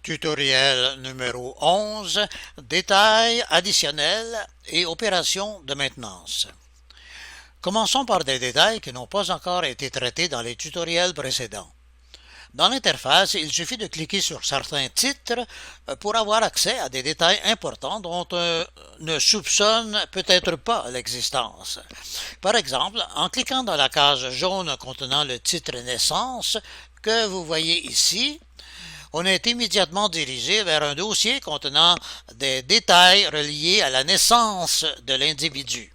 Tutoriel numéro 11, détails additionnels et opérations de maintenance. Commençons par des détails qui n'ont pas encore été traités dans les tutoriels précédents. Dans l'interface, il suffit de cliquer sur certains titres pour avoir accès à des détails importants dont on ne soupçonne peut-être pas l'existence. Par exemple, en cliquant dans la case jaune contenant le titre Naissance que vous voyez ici, on est immédiatement dirigé vers un dossier contenant des détails reliés à la naissance de l'individu.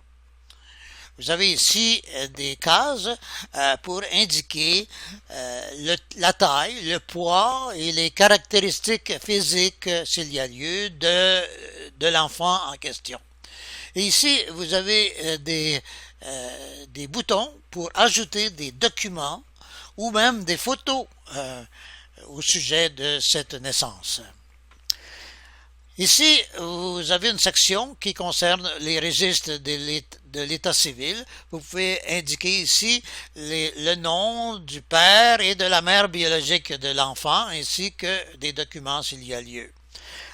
Vous avez ici des cases pour indiquer la taille, le poids et les caractéristiques physiques, s'il y a lieu, de l'enfant en question. Et ici, vous avez des boutons pour ajouter des documents ou même des photos au sujet de cette naissance. Ici, vous avez une section qui concerne les registres de l'état civil. Vous pouvez indiquer ici le nom du père et de la mère biologique de l'enfant, ainsi que des documents s'il y a lieu.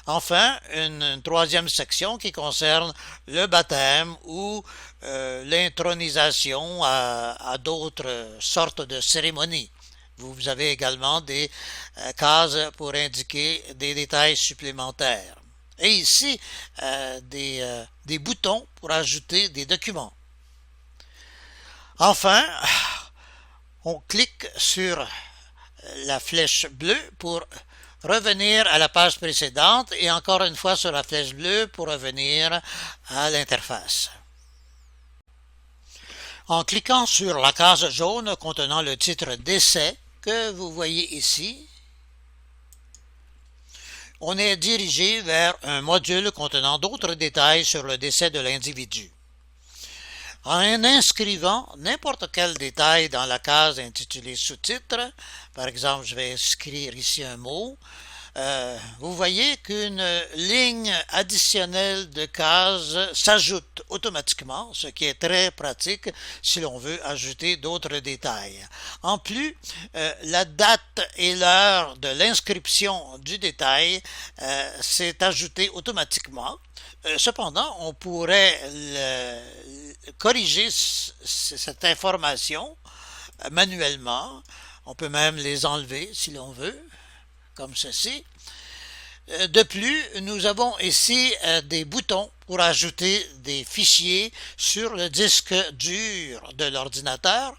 Enfin, une troisième section qui concerne le baptême ou l'intronisation à d'autres sortes de cérémonies. Vous avez également des cases pour indiquer des détails supplémentaires. Et ici, des boutons pour ajouter des documents. Enfin, on clique sur la flèche bleue pour revenir à la page précédente et encore une fois sur la flèche bleue pour revenir à l'interface. En cliquant sur la case jaune contenant le titre Décès que vous voyez ici, on est dirigé vers un module contenant d'autres détails sur le décès de l'individu. En inscrivant n'importe quel détail dans la case intitulée Sous-titres, par exemple, je vais inscrire ici un mot, vous voyez qu'une ligne additionnelle de cases s'ajoute automatiquement, ce qui est très pratique si l'on veut ajouter d'autres détails. En plus, la date et l'heure de l'inscription du détail s'est ajoutée automatiquement. Cependant, on pourrait corriger cette information manuellement. On peut même les enlever si l'on veut, comme ceci. De plus, nous avons ici des boutons pour ajouter des fichiers sur le disque dur de l'ordinateur.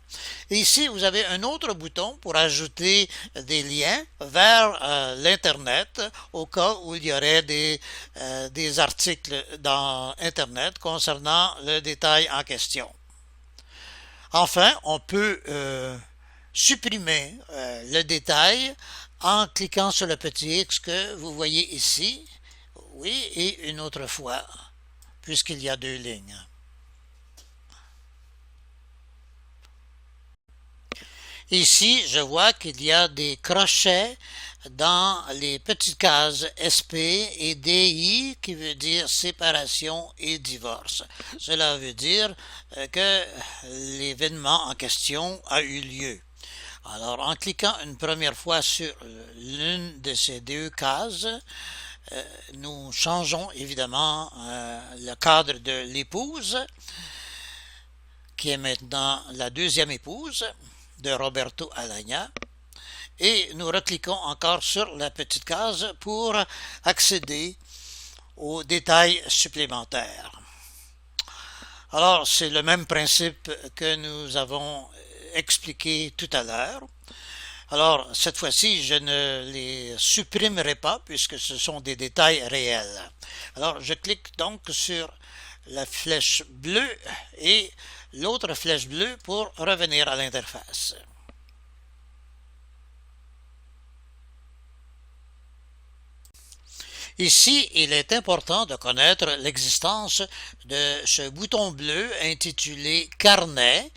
Et ici, vous avez un autre bouton pour ajouter des liens vers l'Internet au cas où il y aurait des articles dans Internet concernant le détail en question. Enfin, on peut supprimer le détail en cliquant sur le petit X que vous voyez ici, oui, et une autre fois, puisqu'il y a deux lignes. Ici, je vois qu'il y a des crochets dans les petites cases SP et DI, qui veut dire séparation et divorce. Cela veut dire que l'événement en question a eu lieu. Alors, en cliquant une première fois sur l'une de ces deux cases, nous changeons évidemment le cadre de l'épouse, qui est maintenant la deuxième épouse de Roberto Alagna, et nous recliquons encore sur la petite case pour accéder aux détails supplémentaires. Alors, c'est le même principe que nous avons expliqué tout à l'heure. Alors, cette fois-ci, je ne les supprimerai pas puisque ce sont des détails réels. Alors, je clique donc sur la flèche bleue et l'autre flèche bleue pour revenir à l'interface. Ici, il est important de connaître l'existence de ce bouton bleu intitulé Carnet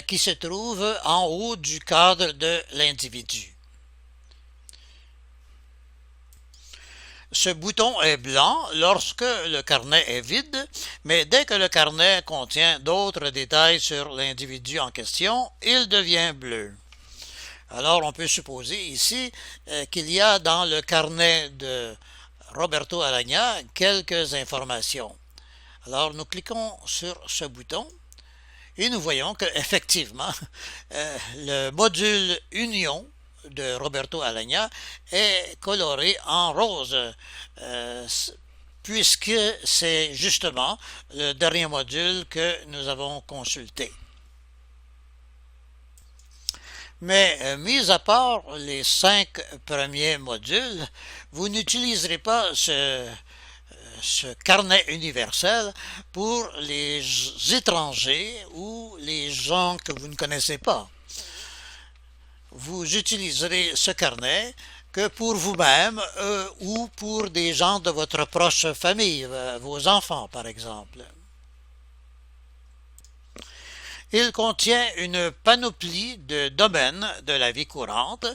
qui se trouve en haut du cadre de l'individu. Ce bouton est blanc lorsque le carnet est vide, mais dès que le carnet contient d'autres détails sur l'individu en question, il devient bleu. Alors on peut supposer ici qu'il y a dans le carnet de Roberto Alagna quelques informations. Alors nous cliquons sur ce bouton et nous voyons qu'effectivement le module Union de Roberto Alagna est coloré en rose puisque c'est justement le dernier module que nous avons consulté. Mais mis à part les 5 premiers modules, vous n'utiliserez pas ce carnet universel pour les étrangers ou les gens que vous ne connaissez pas. Vous utiliserez ce carnet que pour vous-même ou pour des gens de votre proche famille, vos enfants par exemple. Il contient une panoplie de domaines de la vie courante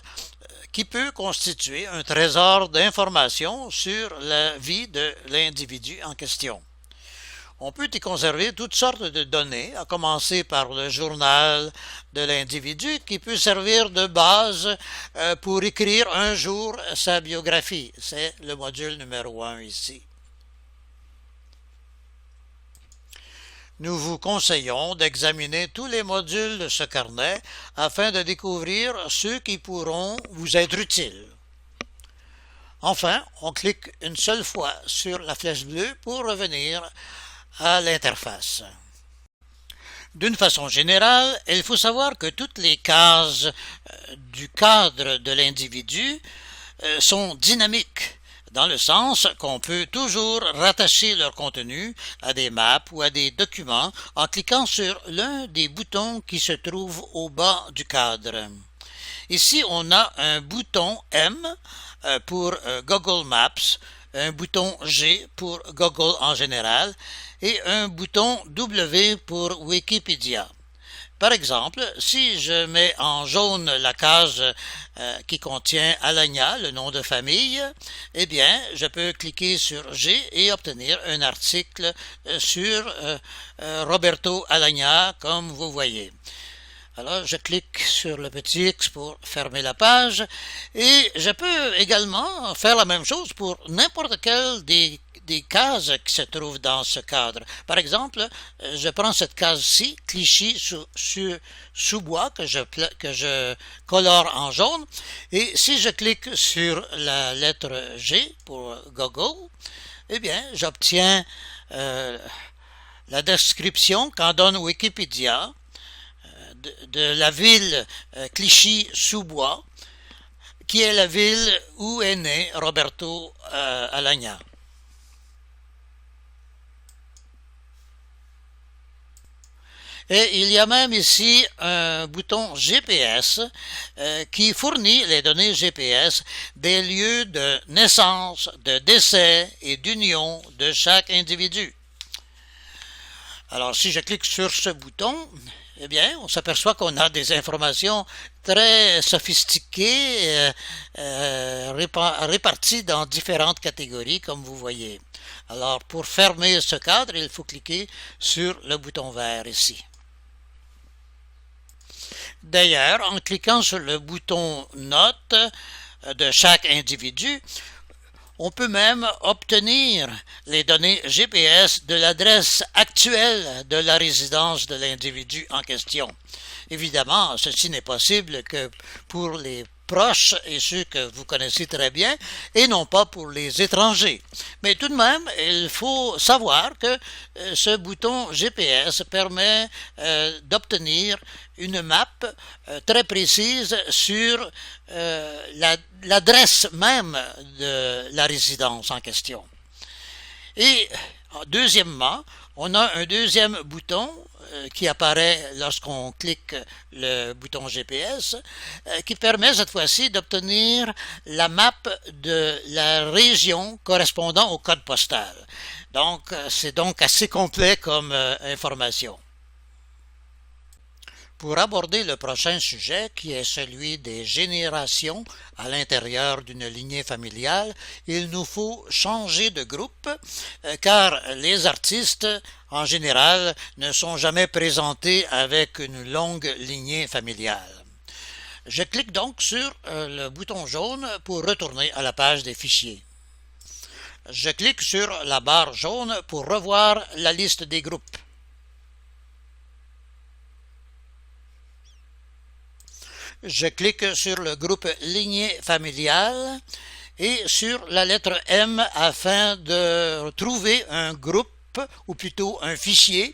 qui peut constituer un trésor d'informations sur la vie de l'individu en question. On peut y conserver toutes sortes de données, à commencer par le journal de l'individu qui peut servir de base pour écrire un jour sa biographie. C'est le module numéro 1 ici. Nous vous conseillons d'examiner tous les modules de ce carnet afin de découvrir ceux qui pourront vous être utiles. Enfin, on clique une seule fois sur la flèche bleue pour revenir à l'interface. D'une façon générale, il faut savoir que toutes les cases du cadre de l'individu sont dynamiques, dans le sens qu'on peut toujours rattacher leur contenu à des maps ou à des documents en cliquant sur l'un des boutons qui se trouve au bas du cadre. Ici, on a un bouton M pour Google Maps, un bouton G pour Google en général et un bouton W pour Wikipédia. Par exemple, si je mets en jaune la case qui contient Alagna, le nom de famille, eh bien, je peux cliquer sur G et obtenir un article sur Roberto Alagna, comme vous voyez. Alors, je clique sur le petit X pour fermer la page et je peux également faire la même chose pour n'importe quelle des cases qui se trouvent dans ce cadre. Par exemple, je prends cette case-ci, Clichy-sous-Bois, que je colore en jaune, et si je clique sur la lettre G pour Google, eh bien, j'obtiens la description qu'en donne Wikipédia de la ville Clichy-sous-Bois, qui est la ville où est né Roberto Alagna. Et il y a même ici un bouton GPS qui fournit les données GPS des lieux de naissance, de décès et d'union de chaque individu. Alors, si je clique sur ce bouton, eh bien, on s'aperçoit qu'on a des informations très sophistiquées, réparties dans différentes catégories, comme vous voyez. Alors, pour fermer ce cadre, il faut cliquer sur le bouton vert ici. D'ailleurs, en cliquant sur le bouton Notes de chaque individu, on peut même obtenir les données GPS de l'adresse actuelle de la résidence de l'individu en question. Évidemment, ceci n'est possible que pour les proches et ceux que vous connaissez très bien et non pas pour les étrangers. Mais tout de même, il faut savoir que ce bouton GPS permet d'obtenir une map très précise sur l'adresse même de la résidence en question. Et deuxièmement, on a un deuxième bouton qui apparaît lorsqu'on clique le bouton GPS, qui permet cette fois-ci d'obtenir la map de la région correspondant au code postal. Donc, c'est donc assez complet comme information. Pour aborder le prochain sujet, qui est celui des générations à l'intérieur d'une lignée familiale, il nous faut changer de groupe, car les artistes, en général, ne sont jamais présentés avec une longue lignée familiale. Je clique donc sur le bouton jaune pour retourner à la page des fichiers. Je clique sur la barre jaune pour revoir la liste des groupes. Je clique sur le groupe lignée familiale et sur la lettre M afin de trouver un groupe ou plutôt un fichier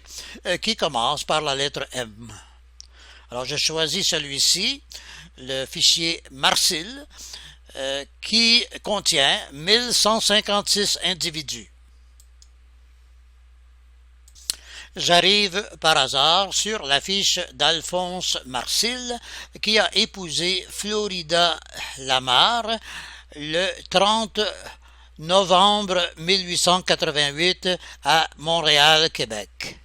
qui commence par la lettre M. Alors je choisis celui-ci, le fichier Marsil, qui contient 1156 individus. J'arrive par hasard sur la fiche d'Alphonse Marsil qui a épousé Florida Lamar le 30 novembre 1888 à Montréal, Québec.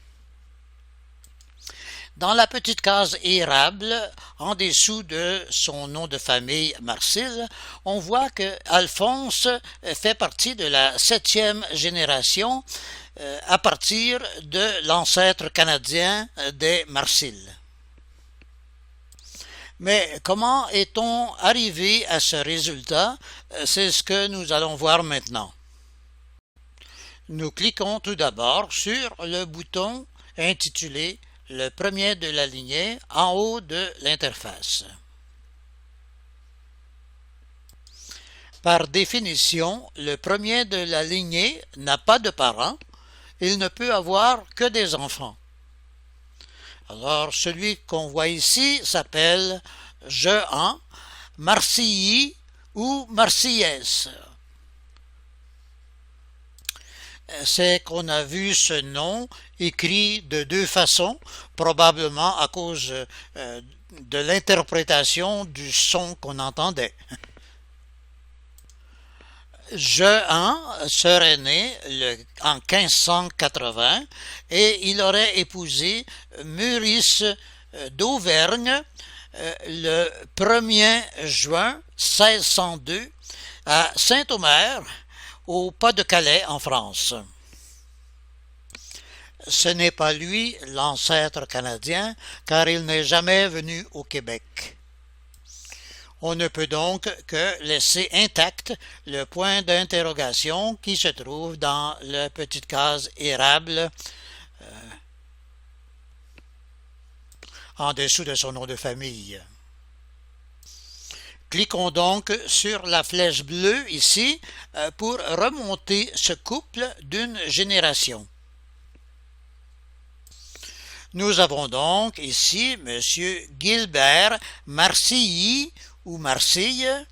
Dans la petite case érable, en dessous de son nom de famille Marsil, on voit que Alphonse fait partie de la 7e génération à partir de l'ancêtre canadien des Marsil. Mais comment est-on arrivé à ce résultat? C'est ce que nous allons voir maintenant. Nous cliquons tout d'abord sur le bouton intitulé « Le premier de la lignée » en haut de l'interface. Par définition, le premier de la lignée n'a pas de parents, il ne peut avoir que des enfants. Alors, celui qu'on voit ici s'appelle Jehan, Marcilly ou Marsillès. C'est qu'on a vu ce nom écrit de deux façons, probablement à cause de l'interprétation du son qu'on entendait. Jehan serait né en 1580 et il aurait épousé Meurice d'Auvergne le 1er juin 1602 à Saint-Omer, au Pas-de-Calais en France. Ce n'est pas lui l'ancêtre canadien, car il n'est jamais venu au Québec. On ne peut donc que laisser intact le point d'interrogation qui se trouve dans la petite case érable en dessous de son nom de famille. Cliquons donc sur la flèche bleue ici pour remonter ce couple d'une génération. Nous avons donc ici M. Gilbert Marcilly ou Marcille,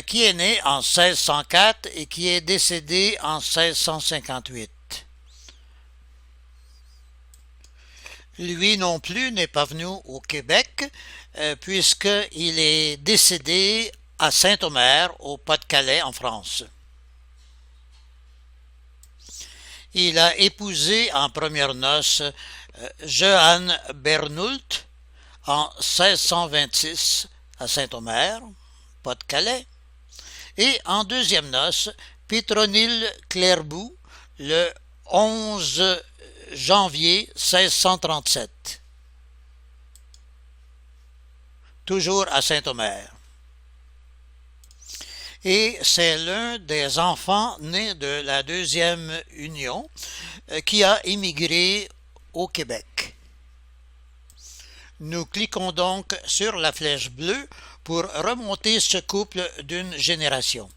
qui est né en 1604 et qui est décédé en 1658. Lui non plus n'est pas venu au Québec, puisqu'il est décédé à Saint-Omer, au Pas-de-Calais, en France. Il a épousé en premières noces Jehanne Bernoult en 1626 à Saint-Omer, Pas-de-Calais, et en deuxième noces Pétronille Clairbout le 11 janvier 1637, toujours à Saint-Omer. Et c'est l'un des enfants nés de la deuxième union qui a émigré au Québec. Nous cliquons donc sur la flèche bleue pour remonter ce couple d'une génération.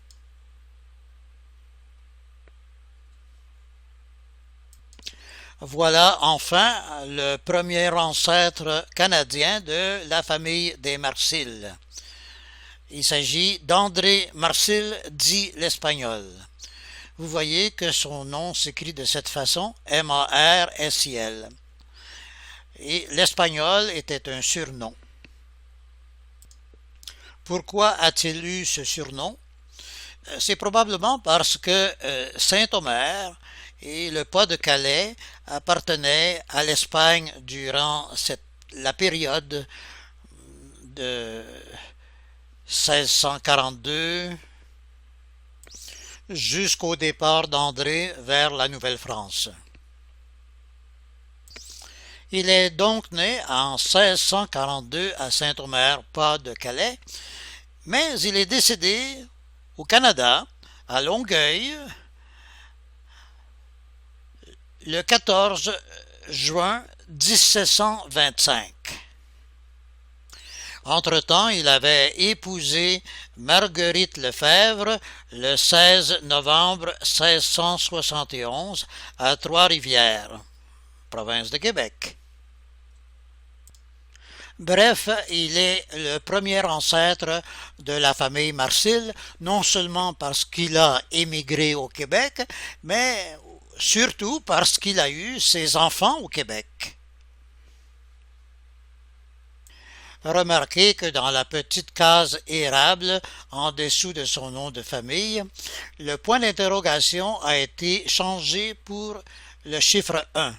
Voilà enfin le premier ancêtre canadien de la famille des Marsil. Il s'agit d'André Marsil, dit l'Espagnol. Vous voyez que son nom s'écrit de cette façon, M-A-R-S-I-L. Et l'Espagnol était un surnom. Pourquoi a-t-il eu ce surnom? C'est probablement parce que Saint-Omer et le Pas-de-Calais appartenaient à l'Espagne durant la période de 1642 jusqu'au départ d'André vers la Nouvelle-France. Il est donc né en 1642 à Saint-Omer, Pas-de-Calais, mais il est décédé au Canada, à Longueuil, le 14 juin 1725. Entre-temps, il avait épousé Marguerite Lefebvre le 16 novembre 1671 à Trois-Rivières, province de Québec. Bref, il est le premier ancêtre de la famille Marsil, non seulement parce qu'il a émigré au Québec, mais surtout parce qu'il a eu ses enfants au Québec. Remarquez que dans la petite case érable en dessous de son nom de famille, le point d'interrogation a été changé pour le chiffre 1.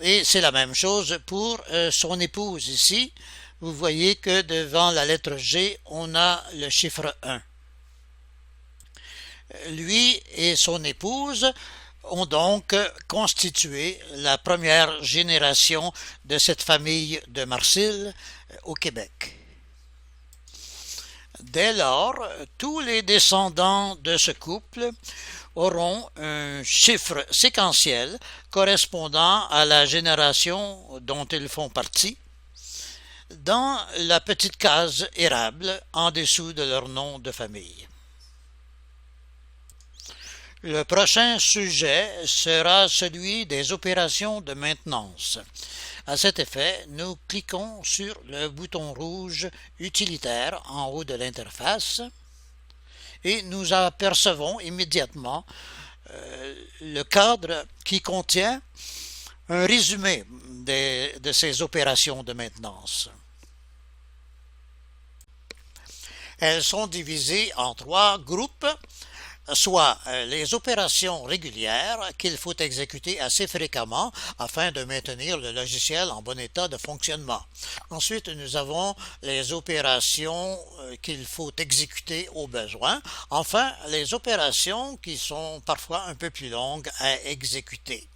Et c'est la même chose pour son épouse ici. Vous voyez que devant la lettre G, on a le chiffre 1. Lui et son épouse ont donc constitué la première génération de cette famille de Marsil au Québec. Dès lors, tous les descendants de ce couple auront un chiffre séquentiel correspondant à la génération dont ils font partie dans la petite case érable en dessous de leur nom de famille. Le prochain sujet sera celui des opérations de maintenance. À cet effet, nous cliquons sur le bouton rouge utilitaire en haut de l'interface et nous apercevons immédiatement le cadre qui contient un résumé de ces opérations de maintenance. Elles sont divisées en 3 groupes, soit les opérations régulières qu'il faut exécuter assez fréquemment afin de maintenir le logiciel en bon état de fonctionnement. Ensuite, nous avons les opérations qu'il faut exécuter au besoin. Enfin, les opérations qui sont parfois un peu plus longues à exécuter.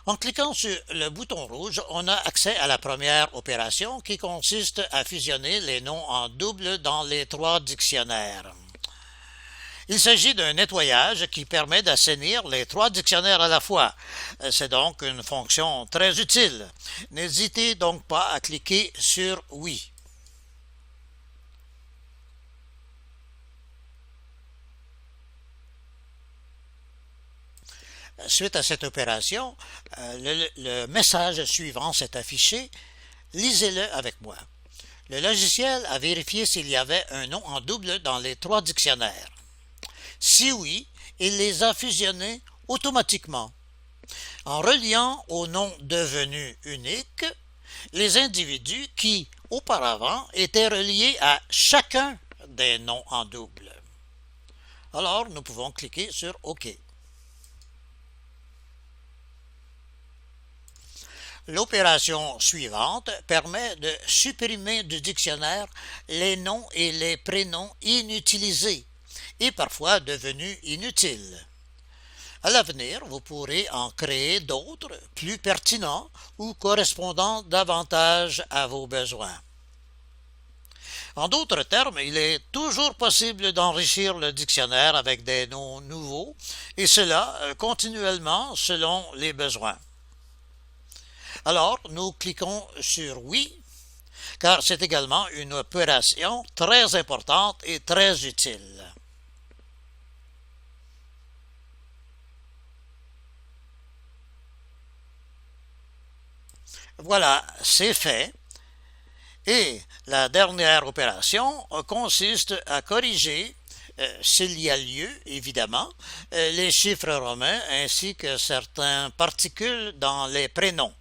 En cliquant sur le bouton rouge, on a accès à la première opération qui consiste à fusionner les noms en double dans les 3 dictionnaires. Il s'agit d'un nettoyage qui permet d'assainir les 3 dictionnaires à la fois. C'est donc une fonction très utile. N'hésitez donc pas à cliquer sur Oui. Suite à cette opération, le message suivant s'est affiché. Lisez-le avec moi. Le logiciel a vérifié s'il y avait un nom en double dans les 3 dictionnaires. Si oui, il les a fusionnés automatiquement. En reliant au nom devenu unique les individus qui, auparavant, étaient reliés à chacun des noms en double. Alors, nous pouvons cliquer sur OK. L'opération suivante permet de supprimer du dictionnaire les noms et les prénoms inutilisés et parfois devenus inutiles. À l'avenir, vous pourrez en créer d'autres plus pertinents ou correspondant davantage à vos besoins. En d'autres termes, il est toujours possible d'enrichir le dictionnaire avec des noms nouveaux, et cela continuellement selon les besoins. Alors, nous cliquons sur Oui, car c'est également une opération très importante et très utile. Voilà, c'est fait. Et la dernière opération consiste à corriger, s'il y a lieu, évidemment, les chiffres romains ainsi que certaines particules dans les prénoms.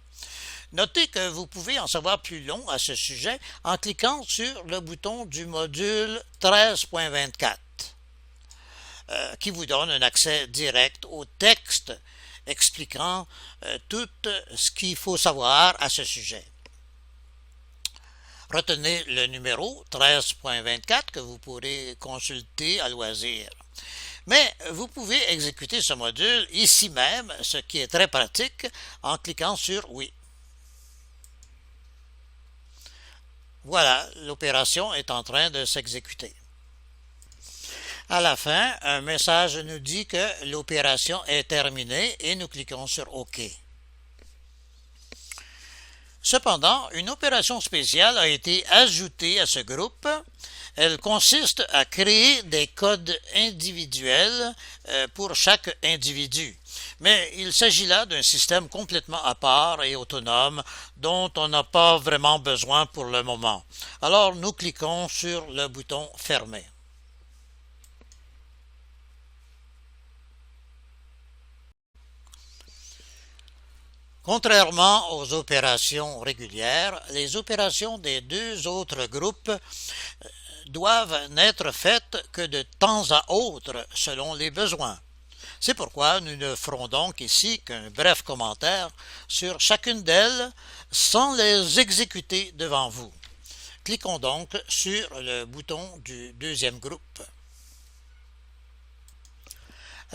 Notez que vous pouvez en savoir plus long à ce sujet en cliquant sur le bouton du module 13.24 qui vous donne un accès direct au texte expliquant tout ce qu'il faut savoir à ce sujet. Retenez le numéro 13.24 que vous pourrez consulter à loisir. Mais vous pouvez exécuter ce module ici même, ce qui est très pratique, en cliquant sur Oui. Voilà, l'opération est en train de s'exécuter. À la fin, un message nous dit que l'opération est terminée et nous cliquons sur OK. Cependant, une opération spéciale a été ajoutée à ce groupe. Elle consiste à créer des codes individuels pour chaque individu. Mais il s'agit là d'un système complètement à part et autonome dont on n'a pas vraiment besoin pour le moment. Alors nous cliquons sur le bouton Fermer. Contrairement aux opérations régulières, les opérations des deux autres groupes doivent n'être faites que de temps à autre selon les besoins. C'est pourquoi nous ne ferons donc ici qu'un bref commentaire sur chacune d'elles sans les exécuter devant vous. Cliquons donc sur le bouton du deuxième groupe.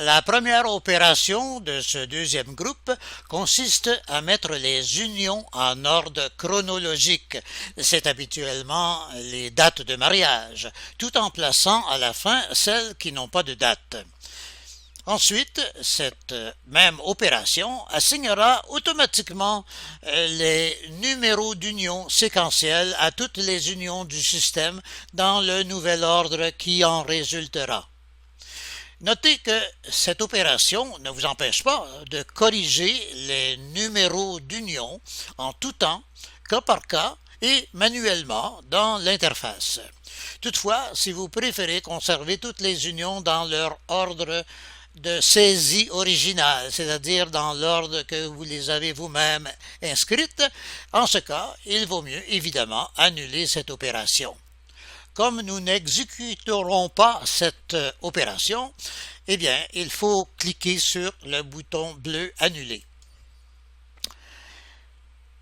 La première opération de ce deuxième groupe consiste à mettre les unions en ordre chronologique, c'est habituellement les dates de mariage, tout en plaçant à la fin celles qui n'ont pas de date. Ensuite, cette même opération assignera automatiquement les numéros d'union séquentiels à toutes les unions du système dans le nouvel ordre qui en résultera. Notez que cette opération ne vous empêche pas de corriger les numéros d'union en tout temps, cas par cas et manuellement dans l'interface. Toutefois, si vous préférez conserver toutes les unions dans leur ordre de saisie originale, c'est-à-dire dans l'ordre que vous les avez vous-même inscrites, en ce cas, il vaut mieux évidemment annuler cette opération. Comme nous n'exécuterons pas cette opération, eh bien, il faut cliquer sur le bouton bleu Annuler.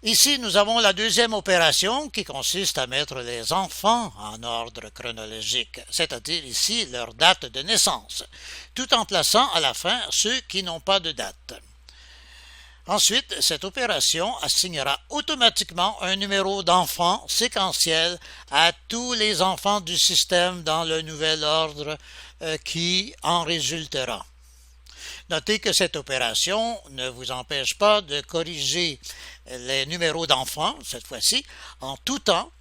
Ici, nous avons la deuxième opération qui consiste à mettre les enfants en ordre chronologique, c'est-à-dire ici leur date de naissance, tout en plaçant à la fin ceux qui n'ont pas de date. Ensuite, cette opération assignera automatiquement un numéro d'enfant séquentiel à tous les enfants du système dans le nouvel ordre qui en résultera. Notez que cette opération ne vous empêche pas de corriger les numéros d'enfants, cette fois-ci, en tout temps,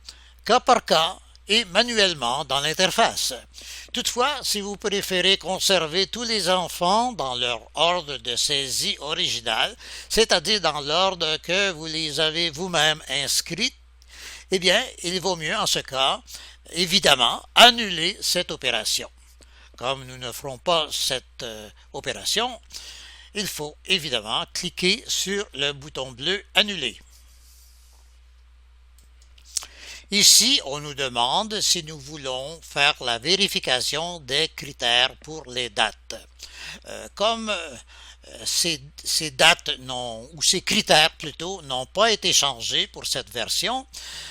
cas par cas et manuellement dans l'interface. Toutefois, si vous préférez conserver tous les enfants dans leur ordre de saisie original, c'est-à-dire dans l'ordre que vous les avez vous-même inscrits, eh bien, il vaut mieux en ce cas, évidemment, annuler cette opération. Comme nous ne ferons pas cette opération, il faut évidemment cliquer sur le bouton bleu Annuler. Ici, on nous demande si nous voulons faire la vérification des critères pour les dates. Comme ces dates ou ces critères plutôt n'ont pas été changés pour cette version,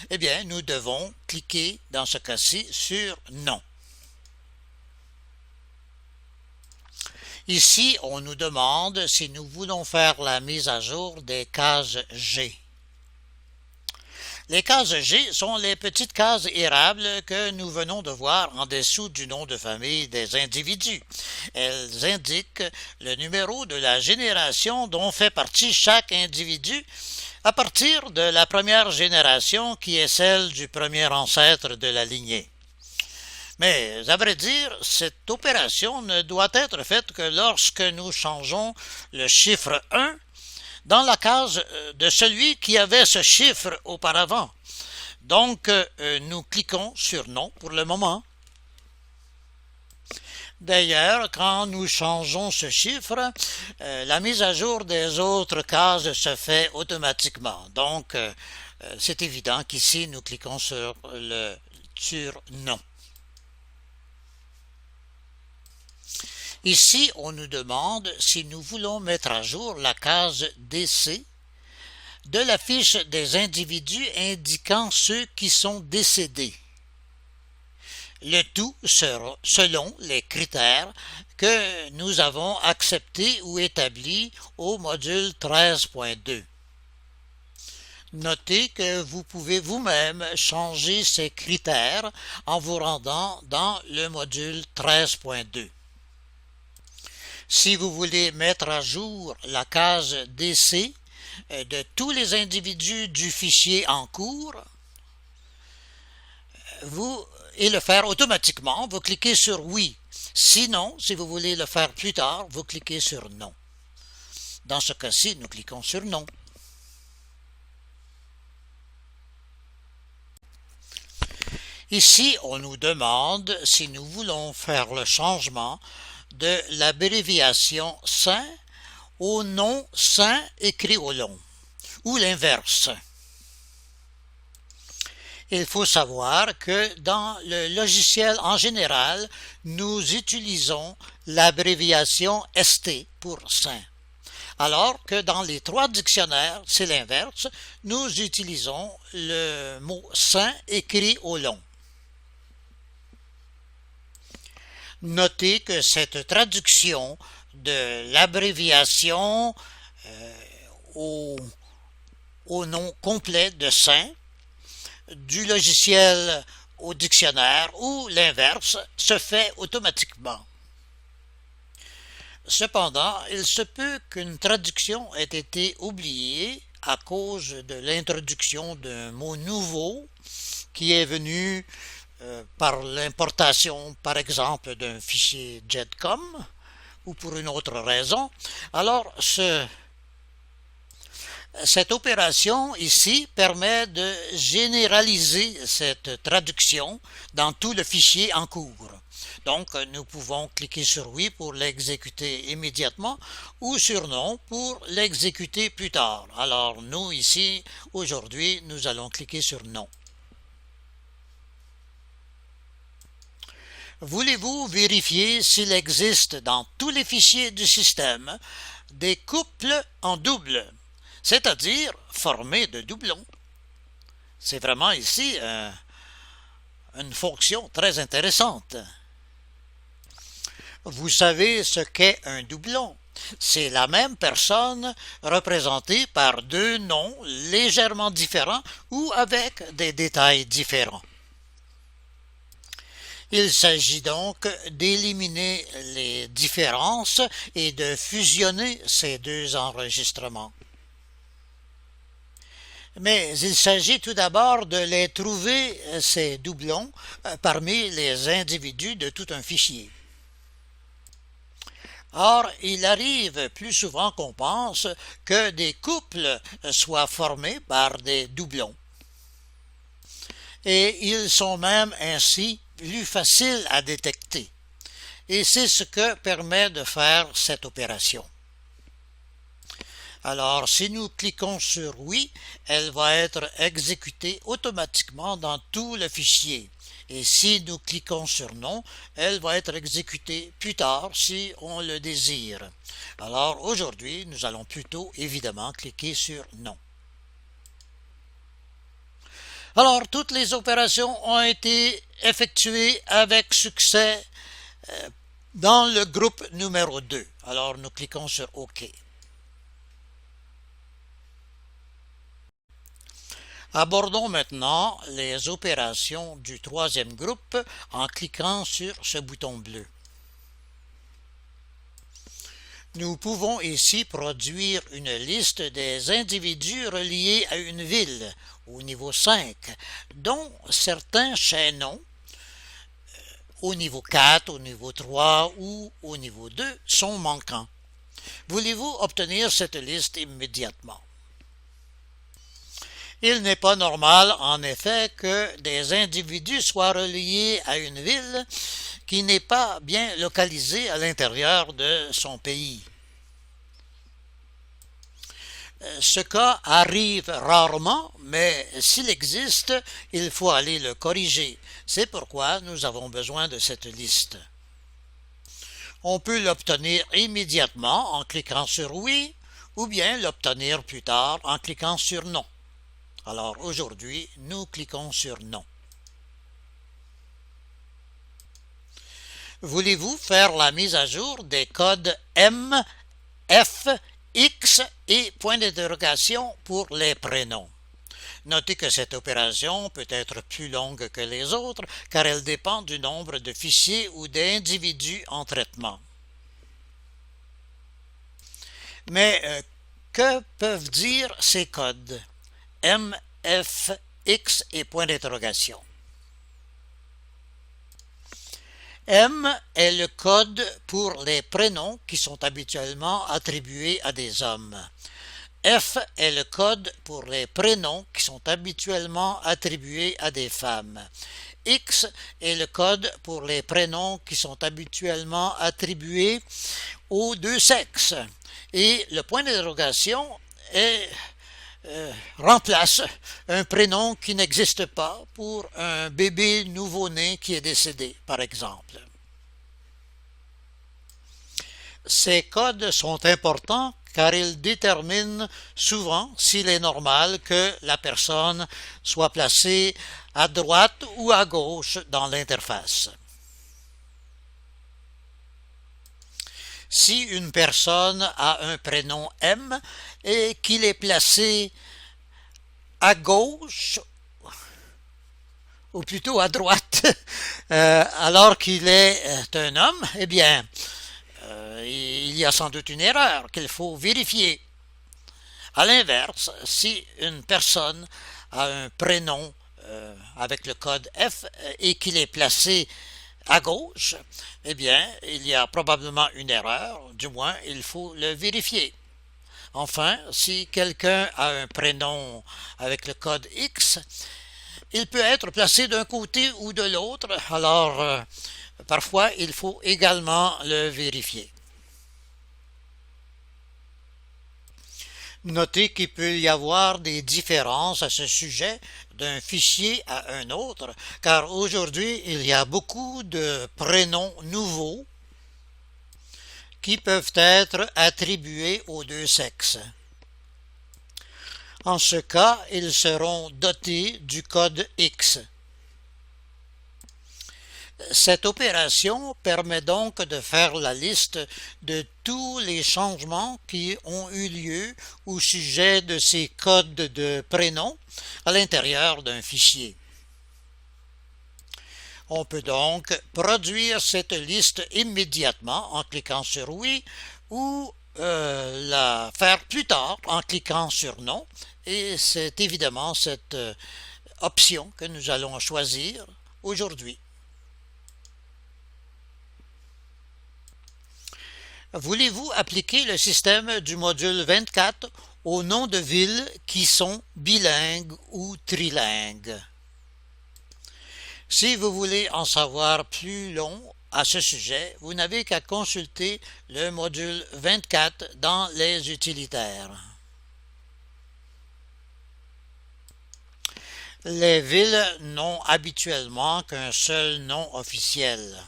eh bien, nous devons cliquer dans ce cas-ci sur Non. Ici, on nous demande si nous voulons faire la mise à jour des cases G. Les cases G sont les petites cases érables que nous venons de voir en dessous du nom de famille des individus. Elles indiquent le numéro de la génération dont fait partie chaque individu à partir de la première génération qui est celle du premier ancêtre de la lignée. Mais, à vrai dire, cette opération ne doit être faite que lorsque nous changeons le chiffre 1 dans la case de celui qui avait ce chiffre auparavant. Donc, nous cliquons sur Non pour le moment. D'ailleurs, quand nous changeons ce chiffre, la mise à jour des autres cases se fait automatiquement. Donc, c'est évident qu'ici, nous cliquons sur Non. Ici, on nous demande si nous voulons mettre à jour la case DC de la fiche des individus indiquant ceux qui sont décédés. le tout selon les critères que nous avons acceptés ou établis au module 13.2. Notez que vous pouvez vous-même changer ces critères en vous rendant dans le module 13.2. Si vous voulez mettre à jour la case DC de tous les individus du fichier en cours, et le faire automatiquement, vous cliquez sur oui. Sinon, si vous voulez le faire plus tard, vous cliquez sur non. Dans ce cas-ci, nous cliquons sur non. Ici, on nous demande si nous voulons faire le changement de l'abréviation saint au nom saint écrit au long, ou l'inverse. Il faut savoir que dans le logiciel en général, nous utilisons l'abréviation ST pour saint. Alors que dans les 3 dictionnaires, c'est l'inverse, nous utilisons le mot saint écrit au long. Notez que cette traduction de l'abréviation au nom complet de saint du logiciel au dictionnaire ou l'inverse se fait automatiquement. Cependant, il se peut qu'une traduction ait été oubliée à cause de l'introduction d'un mot nouveau qui est venu par l'importation, par exemple, d'un fichier JEDCOM ou pour une autre raison. Alors, cette opération ici permet de généraliser cette traduction dans tout le fichier en cours. Donc, nous pouvons cliquer sur oui pour l'exécuter immédiatement ou sur non pour l'exécuter plus tard. Alors, nous ici, aujourd'hui, nous allons cliquer sur non. Voulez-vous vérifier s'il existe dans tous les fichiers du système des couples en double, c'est-à-dire formés de doublons? C'est vraiment ici une fonction très intéressante. Vous savez ce qu'est un doublon? C'est la même personne représentée par 2 noms légèrement différents ou avec des détails différents. Il s'agit donc d'éliminer les différences et de fusionner ces 2 enregistrements. Mais il s'agit tout d'abord de les trouver, ces doublons, parmi les individus de tout un fichier. Or, il arrive plus souvent qu'on pense que des couples soient formés par des doublons. Et ils sont même ainsi plus faciles à détecter. Et c'est ce que permet de faire cette opération. Alors, si nous cliquons sur oui, elle va être exécutée automatiquement dans tout le fichier. Et si nous cliquons sur non, elle va être exécutée plus tard si on le désire. Alors, aujourd'hui, nous allons plutôt évidemment cliquer sur non. Alors, toutes les opérations ont été effectuées avec succès dans le groupe numéro 2. Alors, nous cliquons sur OK. Abordons maintenant les opérations du 3e groupe en cliquant sur ce bouton bleu. Nous pouvons ici produire une liste des individus reliés à une ville au niveau 5, dont certains chaînons au niveau 4, au niveau 3 ou au niveau 2 sont manquants. Voulez-vous obtenir cette liste immédiatement? Il n'est pas normal, en effet, que des individus soient reliés à une ville qui n'est pas bien localisée à l'intérieur de son pays. Ce cas arrive rarement, mais s'il existe, il faut aller le corriger. C'est pourquoi nous avons besoin de cette liste. On peut l'obtenir immédiatement en cliquant sur oui, ou bien l'obtenir plus tard en cliquant sur non. Alors aujourd'hui, nous cliquons sur non. Voulez-vous faire la mise à jour des codes M, F, X et point d'interrogation pour les prénoms? Notez que cette opération peut être plus longue que les autres car elle dépend du nombre de fichiers ou d'individus en traitement. Mais que peuvent dire ces codes M, F, X et point d'interrogation? M est le code pour les prénoms qui sont habituellement attribués à des hommes. F est le code pour les prénoms qui sont habituellement attribués à des femmes. X est le code pour les prénoms qui sont habituellement attribués aux deux sexes. Et le point d'interrogation remplace un prénom qui n'existe pas pour un bébé nouveau-né qui est décédé, par exemple. Ces codes sont importants car ils déterminent souvent s'il est normal que la personne soit placée à droite ou à gauche dans l'interface. Si une personne a un prénom M et qu'il est placé à gauche, ou plutôt à droite, alors qu'il est un homme, eh bien, il y a sans doute une erreur qu'il faut vérifier. À l'inverse, si une personne a un prénom avec le code F et qu'il est placé à gauche, eh bien, il y a probablement une erreur, du moins, il faut le vérifier. Enfin, si quelqu'un a un prénom avec le code X, il peut être placé d'un côté ou de l'autre, alors parfois il faut également le vérifier. Notez qu'il peut y avoir des différences à ce sujet d'un fichier à un autre, car aujourd'hui il y a beaucoup de prénoms nouveaux qui peuvent être attribués aux deux sexes. En ce cas, ils seront dotés du code X. Cette opération permet donc de faire la liste de tous les changements qui ont eu lieu au sujet de ces codes de prénoms à l'intérieur d'un fichier. On peut donc produire cette liste immédiatement en cliquant sur Oui ou la faire plus tard en cliquant sur Non, et c'est évidemment cette option que nous allons choisir aujourd'hui. Voulez-vous appliquer le système du module 24 aux noms de villes qui sont bilingues ou trilingues? Si vous voulez en savoir plus long à ce sujet, vous n'avez qu'à consulter le module 24 dans les utilitaires. Les villes n'ont habituellement qu'un seul nom officiel.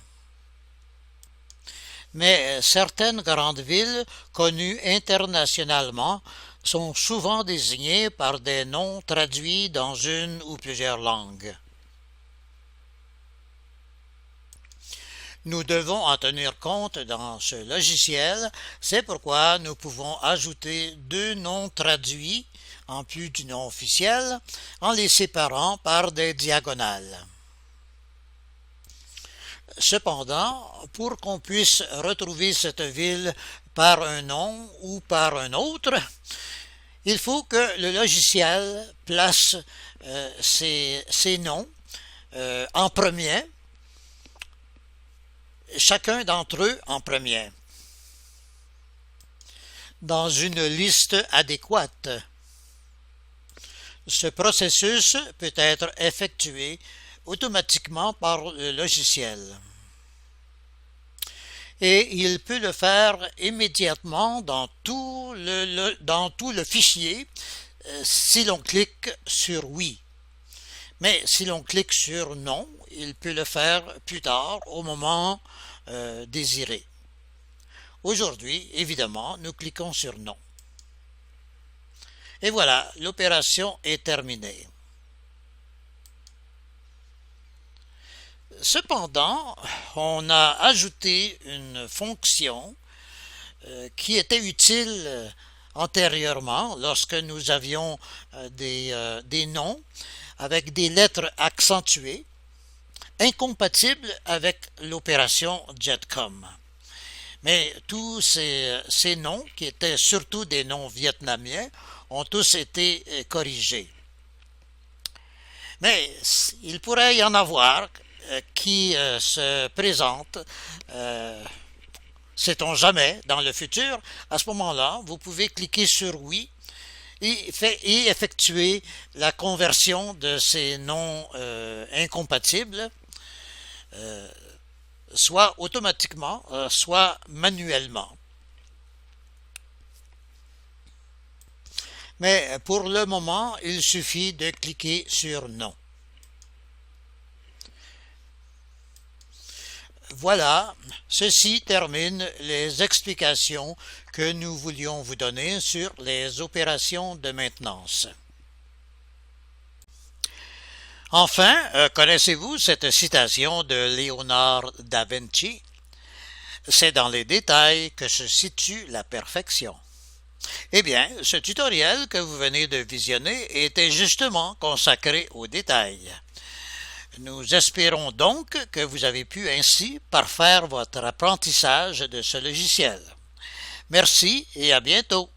Mais certaines grandes villes connues internationalement sont souvent désignées par des noms traduits dans une ou plusieurs langues. Nous devons en tenir compte dans ce logiciel, c'est pourquoi nous pouvons ajouter deux noms traduits en plus du nom officiel en les séparant par des diagonales. Cependant, pour qu'on puisse retrouver cette ville par un nom ou par un autre, il faut que le logiciel place ces noms en premier, chacun d'entre eux en premier, dans une liste adéquate. Ce processus peut être effectué automatiquement par le logiciel. Et il peut le faire immédiatement dans tout le fichier si l'on clique sur Oui. Mais si l'on clique sur Non, il peut le faire plus tard au moment désiré. Aujourd'hui, évidemment, nous cliquons sur Non. Et voilà, l'opération est terminée. Cependant, on a ajouté une fonction qui était utile antérieurement lorsque nous avions des noms avec des lettres accentuées incompatibles avec l'opération JETCOM. Mais tous ces noms, qui étaient surtout des noms vietnamiens, ont tous été corrigés. Mais il pourrait y en avoir qui se présentent, sait-on jamais, dans le futur. À ce moment-là, vous pouvez cliquer sur oui et effectuer la conversion de ces noms incompatibles, soit automatiquement, soit manuellement. Mais pour le moment, il suffit de cliquer sur non. Voilà, ceci termine les explications que nous voulions vous donner sur les opérations de maintenance. Enfin, connaissez-vous cette citation de Léonard da Vinci? C'est dans les détails que se situe la perfection. Eh bien, ce tutoriel que vous venez de visionner était justement consacré aux détails. Nous espérons donc que vous avez pu ainsi parfaire votre apprentissage de ce logiciel. Merci et à bientôt.